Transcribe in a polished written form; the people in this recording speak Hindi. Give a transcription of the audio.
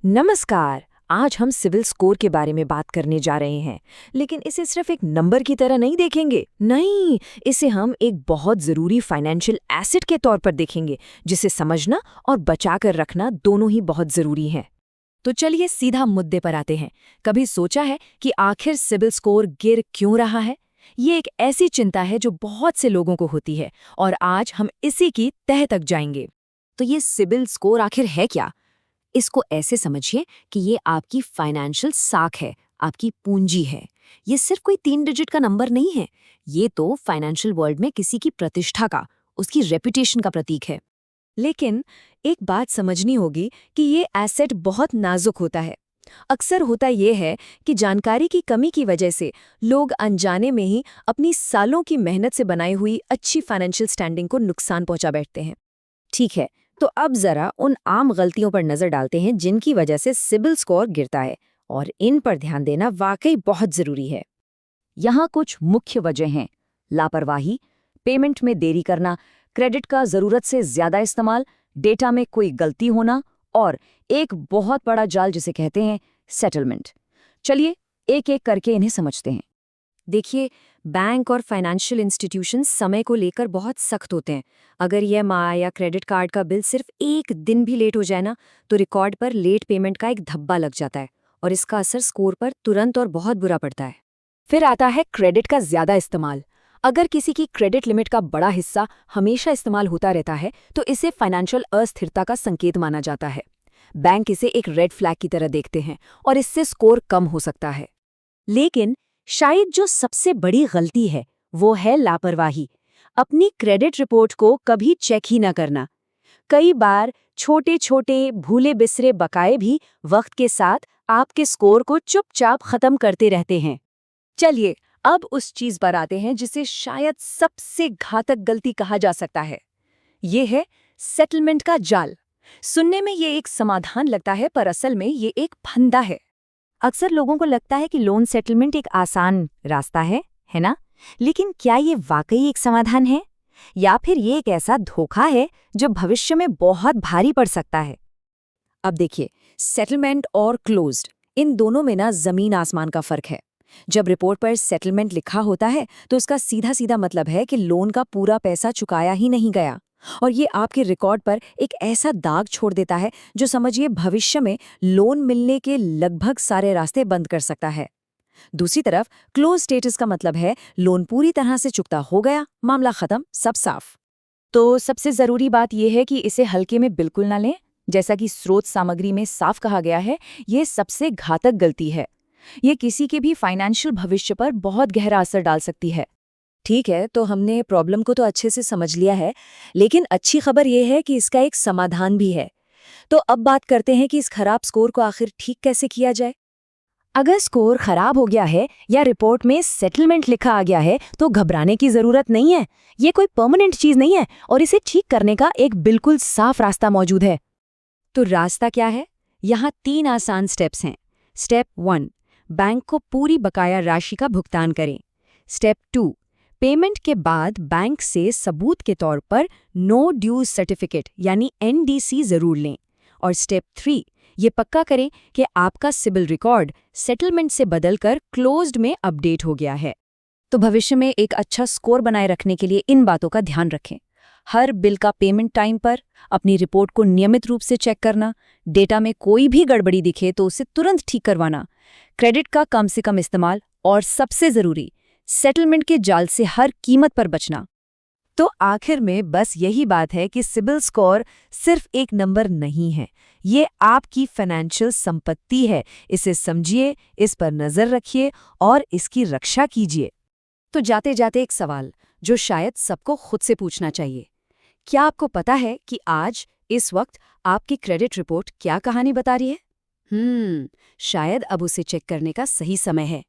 नमस्कार। आज हम सिविल स्कोर के बारे में बात करने जा रहे हैं, लेकिन इसे सिर्फ एक नंबर की तरह नहीं देखेंगे। नहीं, इसे हम एक बहुत ज़रूरी फाइनेंशियल एसेट के तौर पर देखेंगे, जिसे समझना और बचाकर रखना दोनों ही बहुत ज़रूरी हैं। तो चलिए सीधा मुद्दे पर आते हैं। कभी सोचा है कि आखिर सिविल स्कोर गिर क्यों रहा है? ये एक ऐसी चिंता है जो बहुत से लोगों को होती है, और आज हम इसी की तह तक जाएंगे। तो ये सिबिल स्कोर आखिर है क्या? इसको ऐसे समझिए कि ये आपकी फाइनेंशियल साख है, आपकी पूंजी है। ये सिर्फ कोई 3 डिजिट का नंबर नहीं है। ये तो फाइनेंशियल वर्ल्ड में किसी की प्रतिष्ठा का, उसकी रेपुटेशन का प्रतीक है। लेकिन एक बात समझनी होगी कि ये एसेट बहुत नाजुक होता है। अक्सर होता ये है कि जानकारी की कमी की वजह से लोग अनजाने में ही अपनी सालों की मेहनत से बनाई हुई अच्छी फाइनेंशियल स्टैंडिंग को नुकसान पहुंचा बैठते हैं। ठीक है, तो अब जरा उन आम गलतियों पर नजर डालते हैं जिनकी वजह से सिबिल स्कोर गिरता है, और इन पर ध्यान देना वाकई बहुत जरूरी है। यहाँ कुछ मुख्य वजह हैं: लापरवाही, पेमेंट में देरी करना, क्रेडिट का जरूरत से ज्यादा इस्तेमाल, डेटा में कोई गलती होना, और एक बहुत बड़ा जाल जिसे कहते हैं सेटलमेंट। चलिए एक एक करके इन्हें समझते हैं। देखिए, बैंक और फाइनेंशियल इंस्टीट्यूशंस समय को लेकर बहुत सख्त होते हैं। अगर ईएमआई या क्रेडिट कार्ड का बिल सिर्फ एक दिन भी लेट हो जाए ना, तो रिकॉर्ड पर लेट पेमेंट का एक धब्बा लग जाता है, और इसका असर स्कोर पर तुरंत और बहुत बुरा पड़ता है। फिर आता है क्रेडिट का ज्यादा इस्तेमाल। अगर किसी की क्रेडिट लिमिट का बड़ा हिस्सा हमेशा इस्तेमाल होता रहता है, तो इसे फाइनेंशियल अस्थिरता का संकेत माना जाता है। बैंक इसे एक रेड फ्लैग की तरह देखते हैं, और इससे स्कोर कम हो सकता है। लेकिन शायद जो सबसे बड़ी गलती है वो है लापरवाही। अपनी क्रेडिट रिपोर्ट को कभी चेक ही न करना। कई बार छोटे छोटे भूले बिसरे बकाए भी वक्त के साथ आपके स्कोर को चुपचाप खत्म करते रहते हैं। चलिए अब उस चीज पर आते हैं जिसे शायद सबसे घातक गलती कहा जा सकता है। ये है सेटलमेंट का जाल। सुनने में ये एक समाधान लगता है, पर असल में ये एक फंदा है। अक्सर लोगों को लगता है कि लोन सेटलमेंट एक आसान रास्ता है ना? लेकिन क्या ये वाकई एक समाधान है, या फिर ये एक ऐसा धोखा है जो भविष्य में बहुत भारी पड़ सकता है? अब देखिए, सेटलमेंट और क्लोज्ड, इन दोनों में ना जमीन आसमान का फर्क है। जब रिपोर्ट पर सेटलमेंट लिखा होता है तो उसका सीधा सीधा मतलब है कि लोन का पूरा पैसा चुकाया ही नहीं गया, और ये आपके रिकॉर्ड पर एक ऐसा दाग छोड़ देता है जो समझिए भविष्य में लोन मिलने के लगभग सारे रास्ते बंद कर सकता है। दूसरी तरफ क्लोज स्टेटस का मतलब है लोन पूरी तरह से चुकता हो गया, मामला खत्म, सब साफ। तो सबसे जरूरी बात यह है कि इसे हल्के में बिल्कुल ना लें। जैसा कि स्रोत सामग्री में साफ कहा गया है, ये सबसे घातक गलती है। ये किसी के भी फाइनेंशियल भविष्य पर बहुत गहरा असर डाल सकती है। ठीक है, तो हमने प्रॉब्लम को तो अच्छे से समझ लिया है, लेकिन अच्छी खबर यह है कि इसका एक समाधान भी है। तो अब बात करते हैं कि इस खराब स्कोर को आखिर ठीक कैसे किया जाए। अगर स्कोर खराब हो गया है या रिपोर्ट में सेटलमेंट लिखा आ गया है, तो घबराने की जरूरत नहीं है। ये कोई परमानेंट चीज नहीं है, और इसे ठीक करने का एक बिल्कुल साफ रास्ता मौजूद है। तो रास्ता क्या है? यहाँ 3 आसान स्टेप्स हैं। स्टेप 1, बैंक को पूरी बकाया राशि का भुगतान करें। स्टेप 2, पेमेंट के बाद बैंक से सबूत के तौर पर नो ड्यूज सर्टिफिकेट यानी एनडीसी जरूर लें। और स्टेप 3, ये पक्का करें कि आपका सिबिल रिकॉर्ड सेटलमेंट से बदलकर क्लोज्ड में अपडेट हो गया है। तो भविष्य में एक अच्छा स्कोर बनाए रखने के लिए इन बातों का ध्यान रखें। हर बिल का पेमेंट टाइम पर, अपनी रिपोर्ट को नियमित रूप से चेक करना, डेटा में कोई भी गड़बड़ी दिखे तो उसे तुरंत ठीक करवाना, क्रेडिट का कम से कम इस्तेमाल, और सबसे जरूरी, सेटलमेंट के जाल से हर कीमत पर बचना। तो आखिर में बस यही बात है कि सिबिल स्कोर सिर्फ एक नंबर नहीं है, ये आपकी फाइनेंशियल संपत्ति है। इसे समझिए, इस पर नजर रखिए और इसकी रक्षा कीजिए। तो जाते जाते एक सवाल जो शायद सबको खुद से पूछना चाहिए: क्या आपको पता है कि आज इस वक्त आपकी क्रेडिट रिपोर्ट क्या कहानी बता रही है? शायद अब उसे चेक करने का सही समय है।